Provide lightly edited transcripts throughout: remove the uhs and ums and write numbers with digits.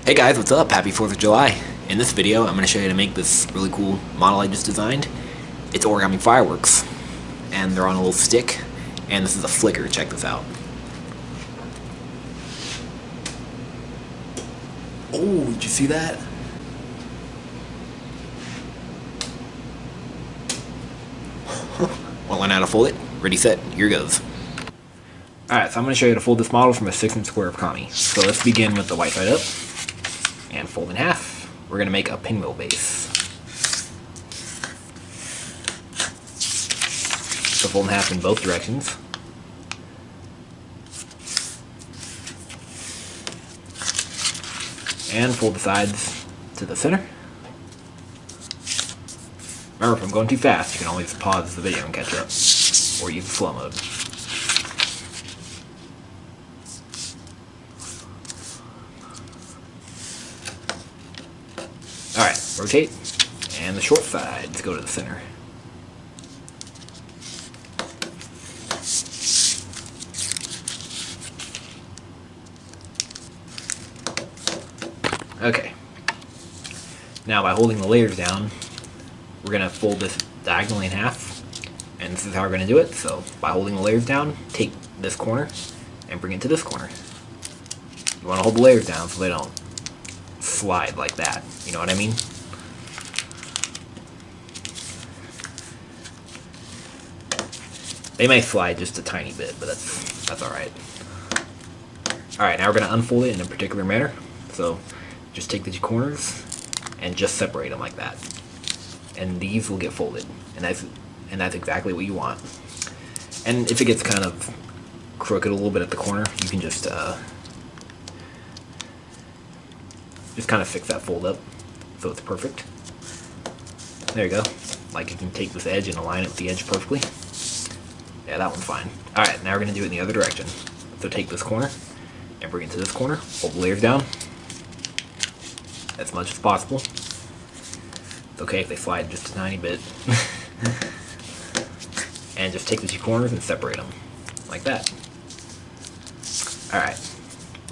Hey guys, what's up? Happy 4th of July. In this video, I'm going to show you how to make this really cool model I just designed. It's origami fireworks, and they're on a little stick, and this is a flicker. Check this out. Oh, did you see that? Want to learn how to fold it? Ready, set, here goes. Alright, so I'm going to show you how to fold this model from a 6-inch square of kami. So let's begin with the white side up. And fold in half. We're going to make a pinwheel base. So fold in half in both directions. And fold the sides to the center. Remember, if I'm going too fast, you can always pause the video and catch up. Or use slow mode. Alright, rotate, and the short sides go to the center. Okay. Now by holding the layers down, we're going to fold this diagonally in half, and this is how we're going to do it. So by holding the layers down, take this corner and bring it to this corner. You want to hold the layers down so they don't slide like that, you know what I mean? They may slide just a tiny bit, but that's alright. Alright, now we're going to unfold it in a particular manner. So just take the two corners and just separate them like that. And these will get folded, and that's exactly what you want. And if it gets kind of crooked a little bit at the corner, you can just kind of fix that fold up so it's perfect. There you go. Like, you can take this edge and align it with the edge perfectly. Yeah, that one's fine. Alright, now we're going to do it in the other direction. So take this corner and bring it to this corner. Hold the layers down as much as possible. It's okay if they slide just a tiny bit. And just take the two corners and separate them. Like that. Alright.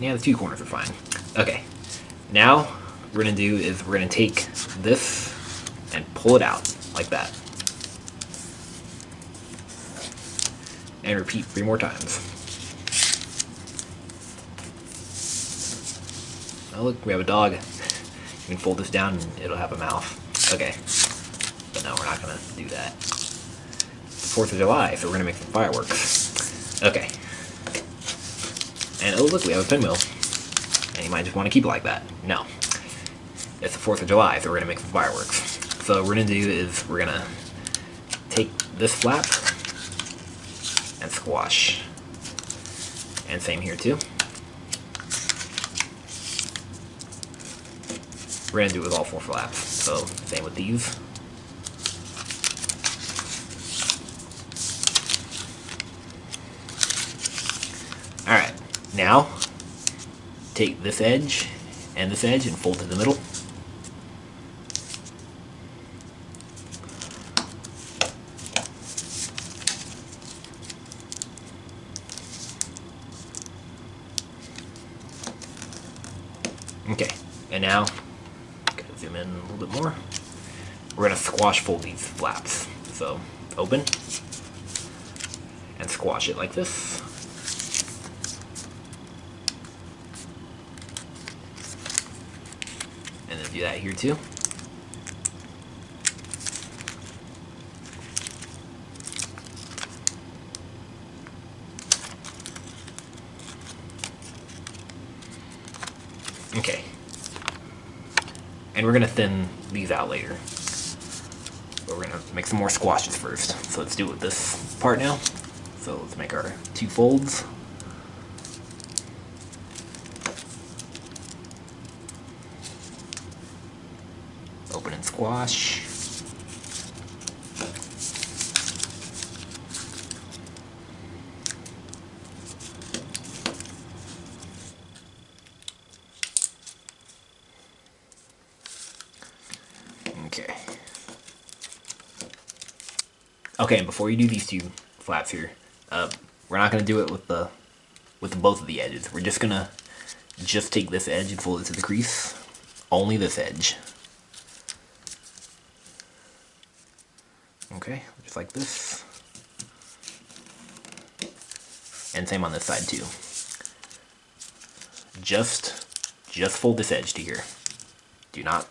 Yeah, the two corners are fine. Okay. Now, what we're going to do is we're going to take this and pull it out, like that. And repeat 3 more times. Oh look, we have a dog. You can fold this down and it'll have a mouth. Okay. But no, we're not going to do that. It's the 4th of July, so we're going to make some fireworks. Okay. And oh look, we have a pinwheel. And you might just want to keep it like that. No. It's the 4th of July, so we're going to make some fireworks. So what we're going to do is we're going to take this flap and squash. And same here too. We're going to do it with all 4 flaps. So same with these. Alright, now take this edge and this edge and fold to the middle. Okay, and now, gotta zoom in a little bit more. We're gonna squash fold these flaps. So, open, and squash it like this. And then do that here too. Okay. And we're going to thin these out later. But we're going to make some more squashes first. So let's do it with this part now. So let's make our 2 folds. Open and squash. Okay. Okay, and before you do these 2 flaps here, we're not going to do it with both of the edges. We're just going to just take this edge and fold it to the crease. Only this edge. Okay, just like this. And same on this side too. Just fold this edge to here. Do not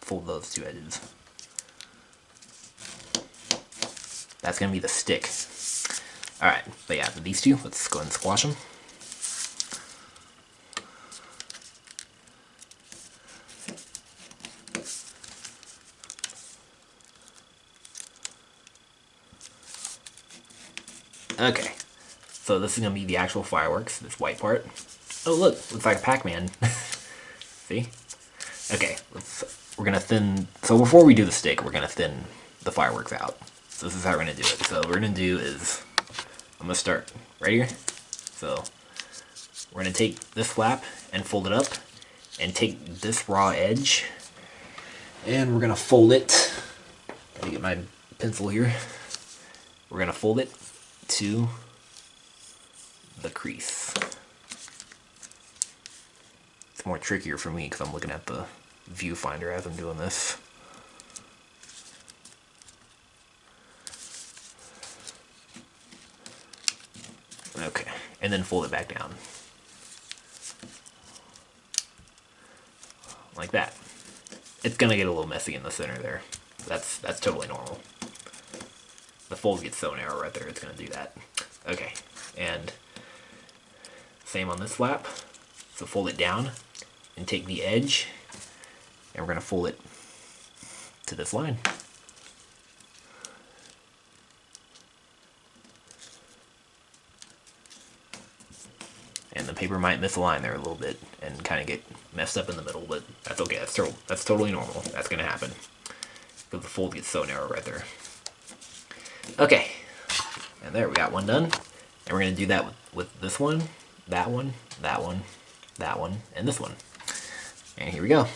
fold those two edges. That's gonna be the stick. Alright, but yeah, these two, let's go ahead and squash them. Okay, so this is gonna be the actual fireworks, this white part. Oh look, looks like a Pac-Man. See? Okay, we're gonna thin, so before we do the stick, we're gonna thin the fireworks out. So this is how we're gonna do it. So what we're gonna do is, I'm gonna start right here. So we're gonna take this flap and fold it up, and take this raw edge, and we're gonna fold it. Let me get my pencil here. We're gonna fold it to the crease. It's more trickier for me because I'm looking at the viewfinder as I'm doing this. Okay, and then fold it back down. Like that. It's gonna get a little messy in the center there. That's totally normal. The fold gets so narrow right there, it's gonna do that. Okay, and same on this flap. So fold it down and take the edge, and we're gonna fold it to this line. And the paper might misalign there a little bit and kind of get messed up in the middle, but that's okay. That's totally normal. That's gonna happen because the fold gets so narrow right there. Okay, and there we got one done, and we're gonna do that with this one, that one, that one, that one, and this one. And here we go.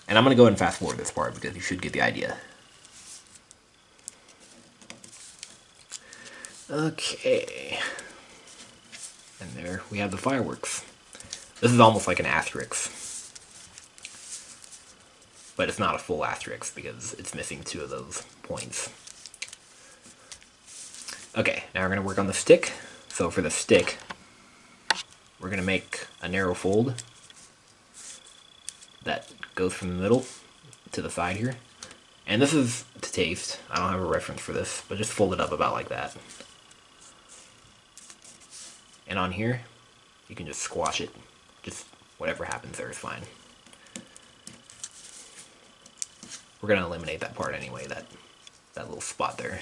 And I'm gonna go ahead and fast forward this part because you should get the idea. Okay. And there we have the fireworks. This is almost like an asterisk. But it's not a full asterisk because it's missing two of those points. Okay, now we're going to work on the stick. So for the stick, we're going to make a narrow fold that goes from the middle to the side here. And this is to taste. I don't have a reference for this, but just fold it up about like that. And on here, you can just squash it. Just whatever happens there is fine. We're going to eliminate that part anyway, that little spot there.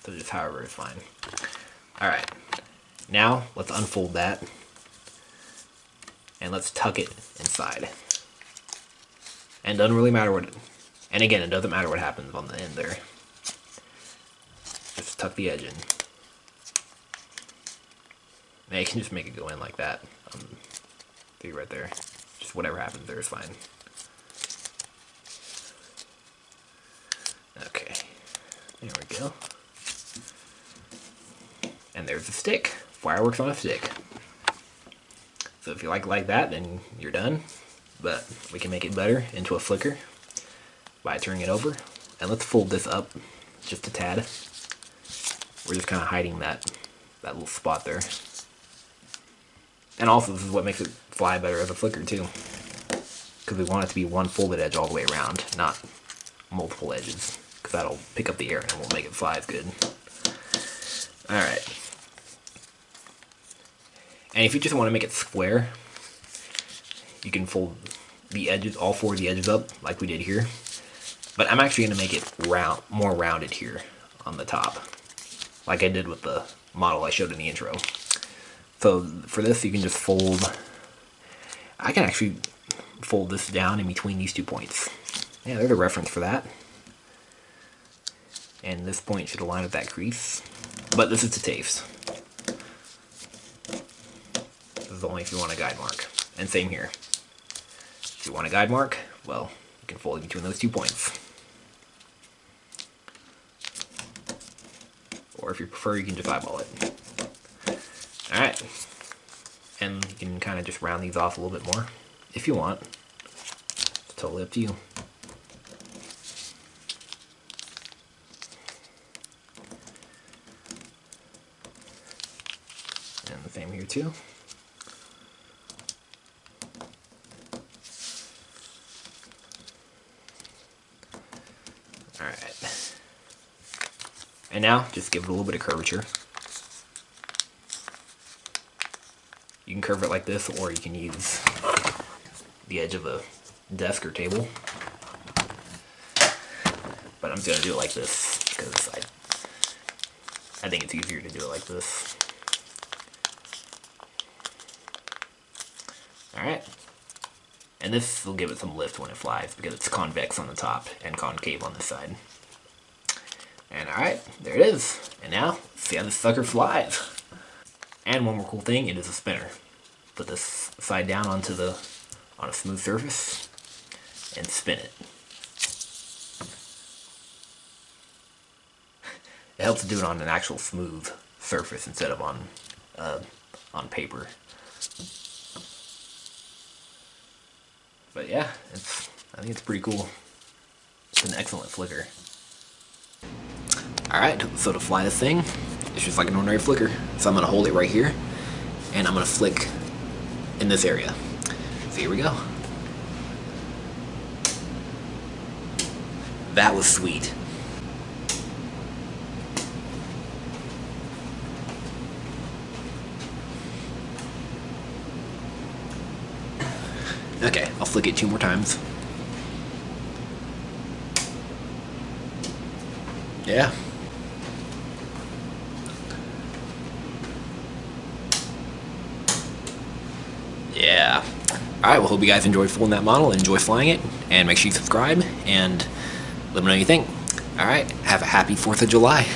So just however is fine. Alright, now let's unfold that. And let's tuck it inside. And it doesn't really matter what, and again, it doesn't matter what happens on the end there. Just tuck the edge in. Now you can just make it go in like that. See right there. Just whatever happens there is fine. Okay, there we go. And there's the stick. Fireworks on a stick. So if you like that, then you're done. But we can make it better into a flicker by turning it over. And let's fold this up just a tad. We're just kind of hiding that little spot there. And also, this is what makes it fly better as a flicker too. Because we want it to be one folded edge all the way around, not multiple edges. Because that'll pick up the air and it won't make it fly as good. Alright. And if you just want to make it square, you can fold the edges, all four of the edges up, like we did here. But I'm actually going to make it round, more rounded here on the top, like I did with the model I showed in the intro. So for this, you can just fold, I can actually fold this down in between these 2 points. Yeah, there's a reference for that. And this point should align with that crease. But this is to taste. This is only if you want a guide mark. And same here. If you want a guide mark, well, you can fold it between those 2 points. Or if you prefer, you can just eyeball it. Alright. And you can kind kind of just round these off a little bit more, if you want. It's totally up to you. And the same here too. Alright. And now, just give it a little bit of curvature. You can curve it like this, or you can use the edge of a desk or table. But I'm just going to do it like this, because I think it's easier to do it like this. Alright. And this will give it some lift when it flies, because it's convex on the top and concave on the side. And alright, there it is. And now, let's see how this sucker flies. And one more cool thing, it is a spinner. Put this side down on a smooth surface and spin it. It helps to do it on an actual smooth surface instead of on paper. But yeah, I think it's pretty cool. It's an excellent flicker. Alright, so to fly this thing, it's just like an ordinary flicker. So I'm going to hold it right here, and I'm going to flick in this area. So here we go. That was sweet. Okay, I'll flick it 2 more times. Yeah. Yeah. Alright, well, hope you guys enjoyed fooling that model and enjoy flying it. And make sure you subscribe and let me know what you think. Alright, have a happy 4th of July.